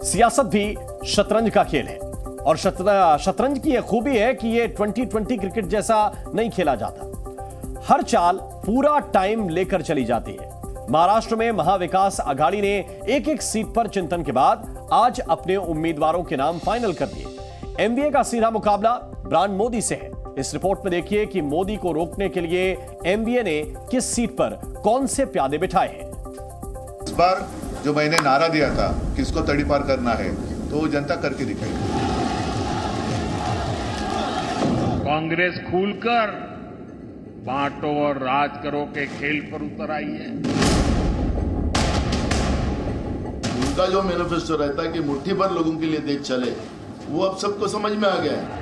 सियासत भी शतरंज का खेल है और शतरंज की यह खूबी है कि यह 2020 क्रिकेट जैसा नहीं खेला जाता। हर चाल पूरा टाइम लेकर चली जाती है। महाराष्ट्र में महाविकास आघाड़ी ने एक एक सीट पर चिंतन के बाद आज अपने उम्मीदवारों के नाम फाइनल कर दिए। एनडीए का सीधा मुकाबला ब्रांड मोदी से है। इस रिपोर्ट में देखिए कि मोदी को रोकने के लिए एनडीए ने किस सीट पर कौन से प्यादे बिठाए हैं। इस बार जो मैंने नारा दिया था किसको तड़ीपार करना है तो वो जनता करके दिखाई। कांग्रेस खुलकर बांटो और राज करो के खेल पर उतर आई है। उनका जो मैनिफेस्टो रहता है कि मुट्ठी भर लोगों के लिए देश चले, वो अब सबको समझ में आ गया है।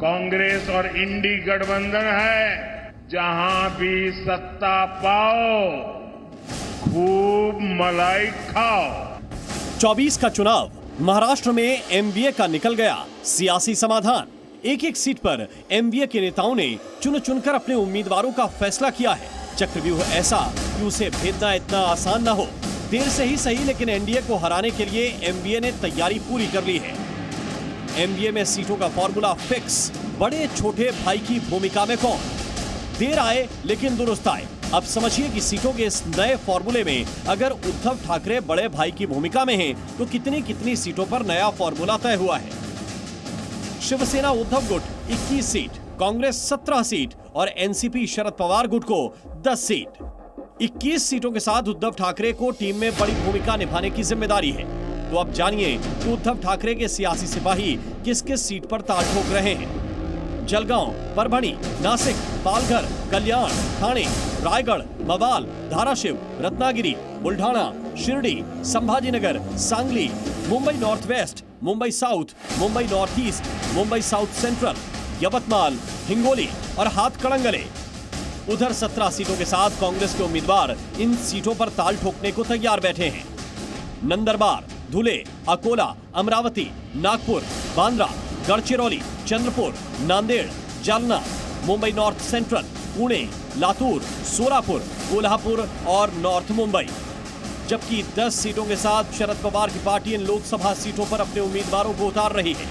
कांग्रेस और इंडी गठबंधन है, जहां भी सत्ता पाओ खूब मलाई खाओ। 24 का चुनाव महाराष्ट्र में एनडीए का निकल गया सियासी समाधान। एक एक सीट पर एनडीए के नेताओं ने चुन चुनकर अपने उम्मीदवारों का फैसला किया है। चक्रव्यूह ऐसा कि उसे भेदना इतना आसान ना हो। देर से ही सही, लेकिन एनडीए को हराने के लिए एनडीए ने तैयारी पूरी कर ली है। एनडीए में सीटों का फॉर्मूला फिक्स। बड़े छोटे भाई की भूमिका में कौन? देर आए लेकिन दुरुस्त आए। अब समझिए कि सीटों के इस नए फॉर्मूले में अगर उद्धव ठाकरे बड़े भाई की भूमिका में हैं, तो कितनी कितनी सीटों पर नया फॉर्मूला तय हुआ है। शिवसेना उद्धव गुट 21 सीट, कांग्रेस 17 सीट और एनसीपी शरद पवार गुट को 10 सीट। 21 सीटों के साथ उद्धव ठाकरे को टीम में बड़ी भूमिका निभाने की जिम्मेदारी है। तो अब जानिए कि उद्धव ठाकरे के सियासी सिपाही किस किस सीट पर ताल ठोक रहे हैं। Jalgaon, Parbhani, Nashik, Palghar, Kalyan, Thane, Raigad, Maval, Dharashiv, Ratnagiri, Buldhana, Shirdi, Sambhajinagar, Sangli, Mumbai north west, Mumbai south, Mumbai north east, Mumbai south central, Yavatmal, Hingoli और हाथकड़ंगले। उधर 17 सीटों के साथ कांग्रेस के उम्मीदवार इन सीटों पर ताल ठोकने को तैयार बैठे हैं। नंदरबार, धुले, अकोला, अमरावती, नागपुर, बांद्रा, गढ़चिरौली, चंद्रपुर, नांदेड़, जालना, मुंबई नॉर्थ सेंट्रल, पुणे, लातूर, सोलापुर, कोल्हापुर और नॉर्थ मुंबई। जबकि 10 सीटों के साथ शरद पवार की पार्टी इन लोकसभा सीटों पर अपने उम्मीदवारों को उतार रही है।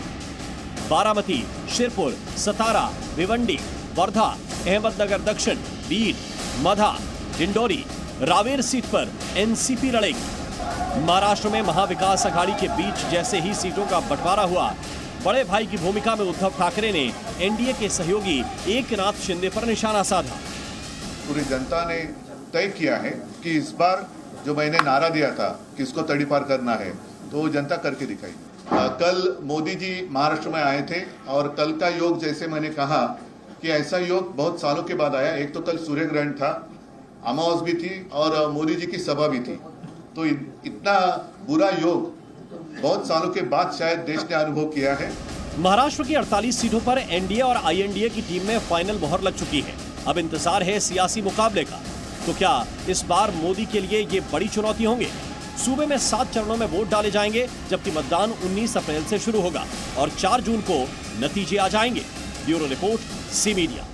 बारामती, शिरपुर, सतारा, भिवंडी, वर्धा, अहमदनगर दक्षिण, बीड, मधा, डिंडोरी, रावेर सीट पर एनसीपी लड़ेगी। महाराष्ट्र में महाविकास आघाड़ी के बीच जैसे ही सीटों का बंटवारा हुआ, बड़े भाई की भूमिका में उद्धव ठाकरे ने एनडीए के सहयोगी एकनाथ शिंदे पर निशाना साधा। पूरी जनता ने तय किया है कि इस बार जो मैंने नारा दिया था किसको तड़ीपार करना है तो वो जनता करके दिखाई। कल मोदी जी महाराष्ट्र में आए थे और कल का योग जैसे मैंने कहा कि ऐसा योग बहुत सालों के बाद आया। एक तो कल सूर्य ग्रहण था, अमावस भी थी और मोदी जी की सभा भी थी। तो इतना बुरा योग बहुत सालों के बाद शायद देश ने अनुभव किया है। महाराष्ट्र की 48 सीटों पर एनडीए और आईएनडीए की टीम में फाइनल मोहर लग चुकी है। अब इंतजार है सियासी मुकाबले का। तो क्या इस बार मोदी के लिए ये बड़ी चुनौती होंगे? सूबे में 7 चरणों में वोट डाले जाएंगे, जबकि मतदान 19 अप्रैल से शुरू होगा और 4 जून को नतीजे आ जाएंगे। Bureau report, C media.